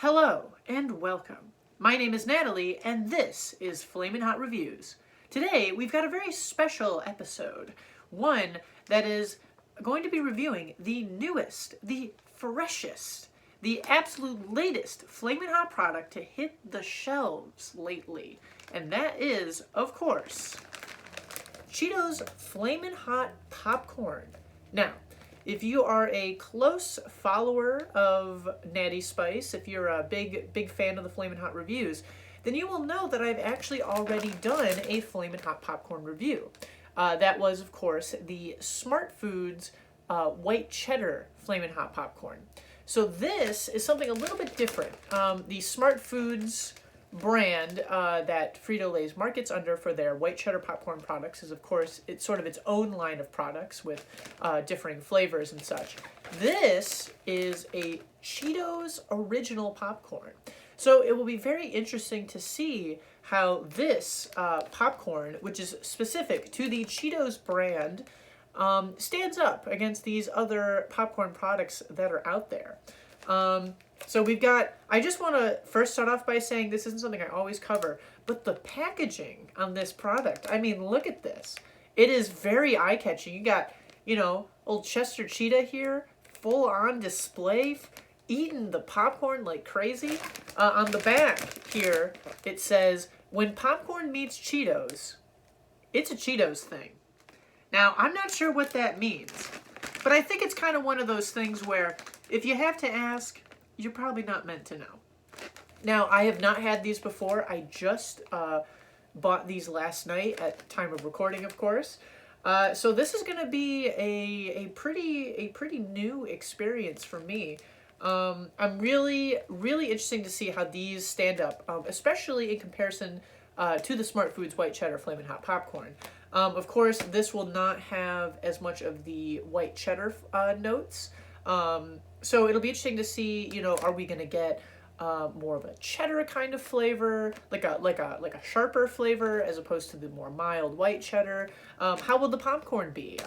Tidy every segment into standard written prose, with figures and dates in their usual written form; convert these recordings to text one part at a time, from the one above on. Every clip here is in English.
Hello and welcome. My name is Natalie and this is Flamin Hot Reviews. Today we've got a very special episode, one that is going to be reviewing the newest, the freshest, the absolute latest Flamin Hot product to hit the shelves lately. And that is, of course, Cheetos Flamin Hot Popcorn. Now, if you are a close follower of NattySpice, if you're a big fan of the Flamin Hot reviews, then you will know that I've actually already done a Flamin Hot Popcorn review. That was, of course, the Smart Foods White Cheddar Flamin Hot Popcorn. So this is something a little bit different. The Smart Foods brand that Frito-Lay's markets under for their white cheddar popcorn products is, of course, it's sort of its own line of products with differing flavors and such. This is a Cheetos original popcorn. So it will be very interesting to see how this popcorn, which is specific to the Cheetos brand, stands up against these other popcorn products that are out there. So we've got, I just want to first start off by saying this isn't something I always cover, but the packaging on this product, I mean, look at this. It is very eye-catching. You got, you know, old Chester Cheetah here, full on display, eating the popcorn like crazy. On the back here, it says, when popcorn meets Cheetos, it's a Cheetos thing. Now, I'm not sure what that means, but I think it's kind of one of those things where if you have to ask, you're probably not meant to know. Now, I have not had these before. I just bought these last night at time of recording, of course. So this is going to be a pretty new experience for me. I'm really interesting to see how these stand up, especially in comparison to the Smart Foods White Cheddar Flamin' Hot Popcorn. Of course, this will not have as much of the white cheddar notes. So it'll be interesting to see, you know, are we going to get more of a cheddar kind of flavor, like a sharper flavor as opposed to the more mild white cheddar? How will the popcorn be?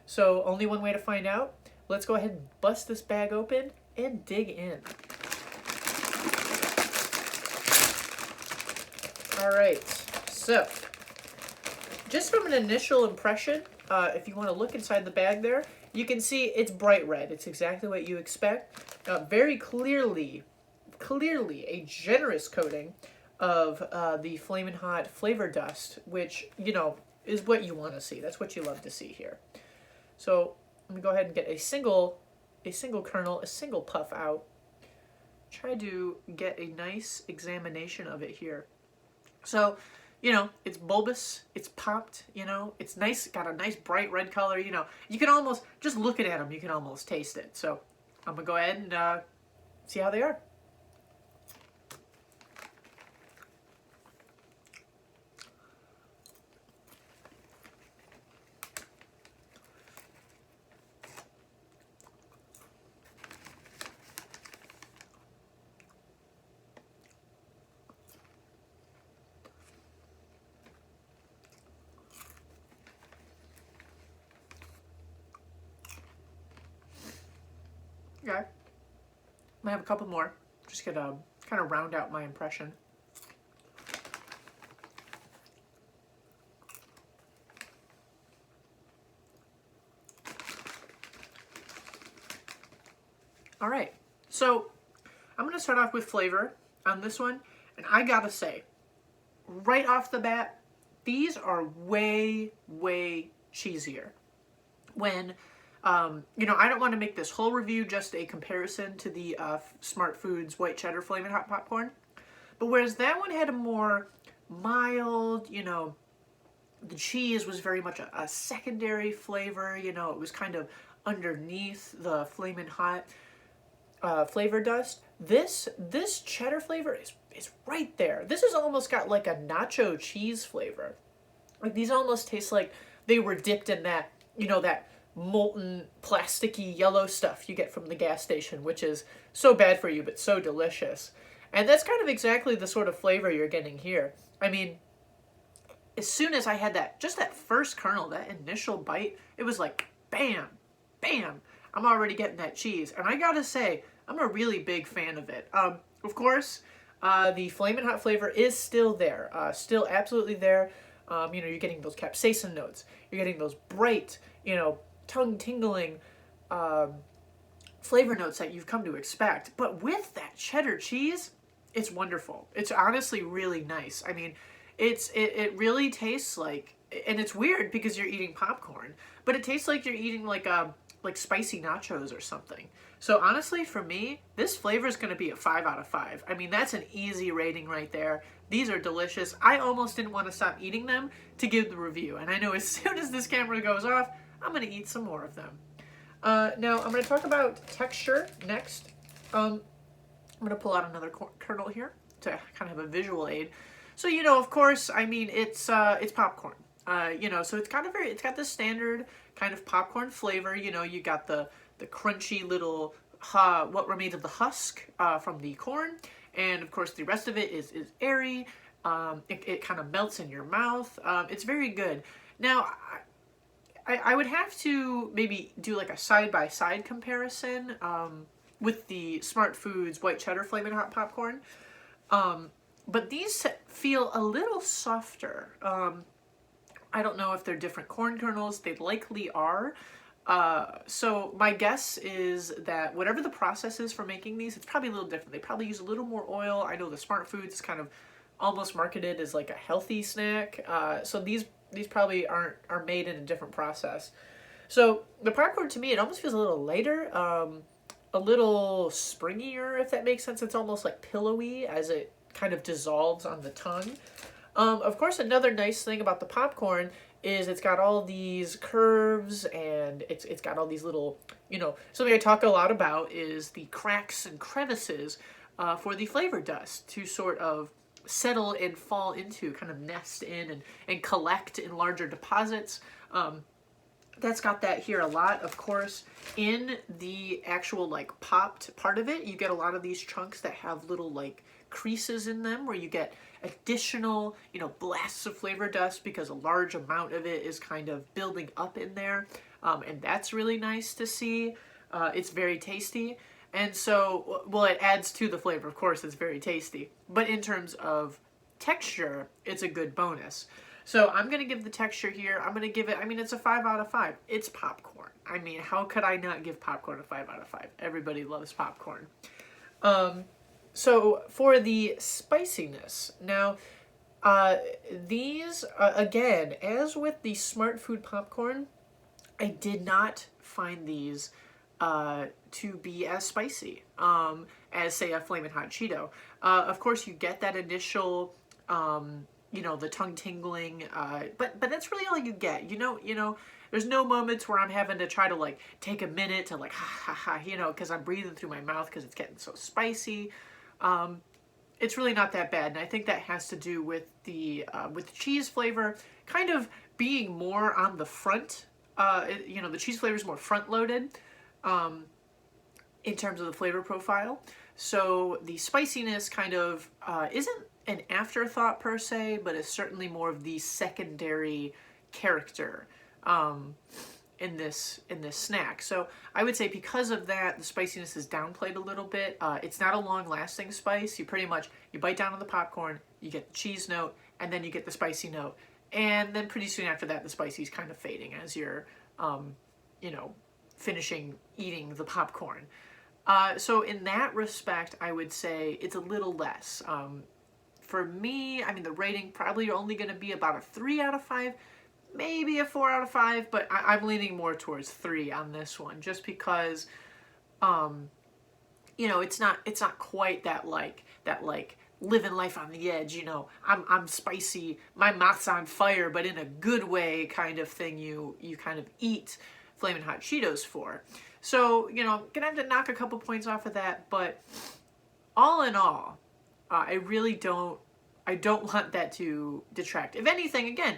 So only one way to find out. Let's go ahead and bust this bag open and dig in. All right, so just from an initial impression, if you want to look inside the bag there, you can see it's bright red. It's exactly what you expect. Very clearly a generous coating of the Flamin' Hot flavor dust, which, you know, is what you want to see. That's what you love to see here. So let me go ahead and get a single kernel, a single puff out. Try to get a nice examination of it here. So, you know, it's bulbous, it's popped, you know, it's nice, got a nice bright red color, you know. You can almost, just looking at them, you can almost taste it. So I'm going to go ahead and see how they are. Okay, I have a couple more. Just gonna kind of round out my impression. All right, so I'm gonna start off with flavor on this one, and I gotta say, right off the bat, these are way cheesier. When you know, I don't want to make this whole review just a comparison to the Smart Foods White Cheddar Flamin' Hot Popcorn. But whereas that one had a more mild, you know, the cheese was very much a secondary flavor, you know, it was kind of underneath the Flamin' Hot flavor dust. This cheddar flavor is right there. This has almost got like a nacho cheese flavor. Like these almost taste like they were dipped in that, you know, that molten plasticky yellow stuff you get from the gas station, which is so bad for you but so delicious. And that's kind of exactly the sort of flavor you're getting here. I mean, as soon as I had that first kernel, that initial bite, it was like bam, bam, I'm already getting that cheese. And I gotta say, I'm a really big fan of it. Of course, the Flamin' Hot flavor is still there, still absolutely there. You know, you're getting those capsaicin notes. You're getting those bright, you know, tongue-tingling flavor notes that you've come to expect. But with that cheddar cheese, it's wonderful. It's honestly really nice. I mean, it really tastes like, and it's weird because you're eating popcorn, but it tastes like you're eating like spicy nachos or something. So honestly, for me, this flavor is going to be a 5 out of 5. I mean, that's an easy rating right there. These are delicious. I almost didn't want to stop eating them to give the review, and I know as soon as this camera goes off, I'm going to eat some more of them. Now, I'm going to talk about texture next. I'm going to pull out another kernel here to kind of have a visual aid. So, you know, of course, I mean, it's popcorn. You know, so it's got the standard kind of popcorn flavor. You know, you got the crunchy little, what remains of the husk from the corn. And of course, the rest of it is airy. It kind of melts in your mouth. It's very good. Now, I would have to maybe do like a side-by-side comparison with the Smart Foods white cheddar Flamin' Hot Popcorn. But these feel a little softer. I don't know if they're different corn kernels. They likely are. So my guess is that whatever the process is for making these, it's probably a little different. They probably use a little more oil. I know the Smart Foods is kind of almost marketed as like a healthy snack. So these probably are made in a different process. So the popcorn, to me, it almost feels a little lighter, a little springier, if that makes sense. It's almost like pillowy as it kind of dissolves on the tongue. Of course, another nice thing about the popcorn is it's got all these curves, and it's got all these little, you know, something I talk a lot about is the cracks and crevices for the flavor dust to sort of settle and fall into, kind of nest in and collect in larger deposits. That's got that here a lot. Of course, in the actual like popped part of it, you get a lot of these chunks that have little like creases in them where you get additional, you know, blasts of flavor dust because a large amount of it is kind of building up in there. And that's really nice to see. It's very tasty. And so, well, it adds to the flavor. Of course, it's very tasty. But in terms of texture, it's a good bonus. So I'm going to give the texture here, I'm going to give it, I mean, it's a 5 out of 5. It's popcorn. I mean, how could I not give popcorn a 5 out of 5? Everybody loves popcorn. So for the spiciness, now, these, again, as with the Smart Food popcorn, I did not find these to be as spicy as, say, a Flamin' Hot Cheeto. Of course, you get that initial, you know, the tongue tingling, but that's really all you get. You know, there's no moments where I'm having to try to like take a minute to like ha ha ha, you know, because I'm breathing through my mouth because it's getting so spicy. It's really not that bad, and I think that has to do with the cheese flavor kind of being more on the front. You know, the cheese flavor is more front loaded in terms of the flavor profile. So the spiciness kind of isn't an afterthought per se, but is certainly more of the secondary character in this snack. So I would say because of that, the spiciness is downplayed a little bit. It's not a long-lasting spice. You pretty much, you bite down on the popcorn, you get the cheese note, and then you get the spicy note. And then pretty soon after that, the spicy is kind of fading as you're, you know, finishing eating the popcorn. So in that respect, I would say it's a little less. For me, I mean, the rating probably only going to be about a 3 out of 5, maybe a 4 out of 5, but I'm leaning more towards 3 on this one, just because, you know, it's not quite that like living life on the edge, you know, I'm spicy, my mouth's on fire, but in a good way kind of thing you kind of eat Flamin' Hot Cheetos for. So, you know, gonna have to knock a couple points off of that, but all in all, I really don't want that to detract. If anything, again,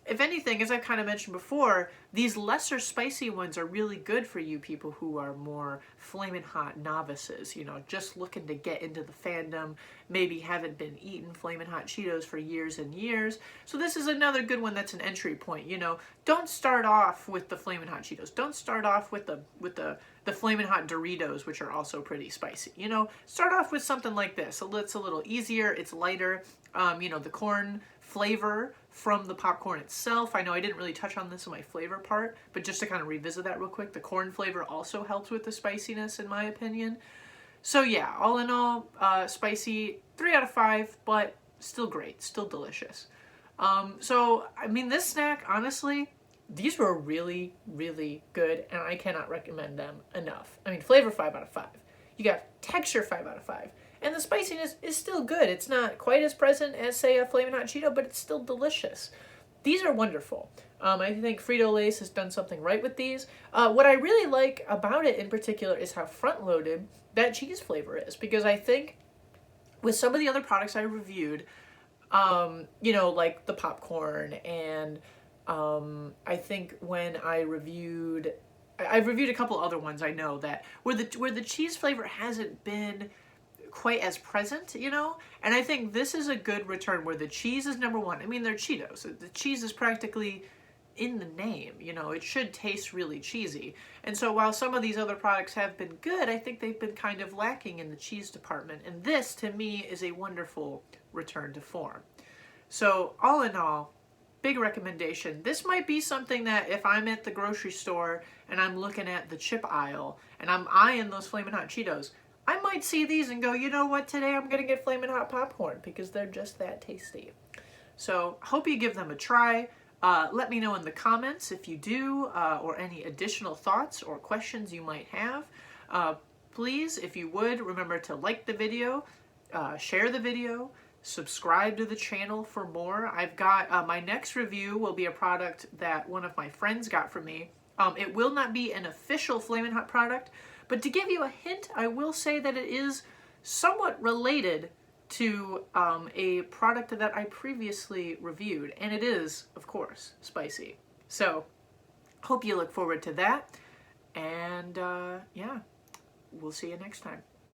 if anything, as I've kind of mentioned before, these lesser spicy ones are really good for you people who are more Flamin' Hot novices, you know, just looking to get into the fandom, maybe haven't been eating Flamin' Hot Cheetos for years and years. So this is another good one that's an entry point, you know. Don't start off with the Flamin' Hot Cheetos. Don't start off with the Flamin' Hot Doritos, which are also pretty spicy. You know, start off with something like this. So it's a little easier, it's lighter. You know, the corn flavor from the popcorn itself. I know I didn't really touch on this in my flavor part, but just to kind of revisit that real quick, the corn flavor also helps with the spiciness in my opinion. So yeah, all in all, spicy, 3 out of 5, but still great, still delicious. So, I mean, this snack, honestly, these were really, really good, and I cannot recommend them enough. I mean, flavor 5 out of 5. You got texture 5 out of 5. And the spiciness is still good. It's not quite as present as, say, a Flamin' Hot Cheeto, but it's still delicious. These are wonderful. I think Frito-Lay's has done something right with these. What I really like about it in particular is how front-loaded that cheese flavor is. Because I think with some of the other products I reviewed, you know, like the popcorn and I think when I've reviewed a couple other ones I know that where the cheese flavor hasn't been quite as present, you know? And I think this is a good return where the cheese is number one. I mean, they're Cheetos. The cheese is practically in the name, you know? It should taste really cheesy. And so while some of these other products have been good, I think they've been kind of lacking in the cheese department. And this, to me, is a wonderful return to form. So all in all, big recommendation. This might be something that if I'm at the grocery store and I'm looking at the chip aisle and I'm eyeing those Flamin' Hot Cheetos, I might see these and go, you know what, today I'm going to get Flamin' Hot Popcorn because they're just that tasty. So hope you give them a try. Let me know in the comments if you do or any additional thoughts or questions you might have. Please, if you would, remember to like the video, share the video, subscribe to the channel for more. I've got my next review will be a product that one of my friends got for me. It will not be an official Flamin' Hot product, but to give you a hint, I will say that it is somewhat related to a product that I previously reviewed, and it is, of course, spicy. So, hope you look forward to that, and yeah, we'll see you next time.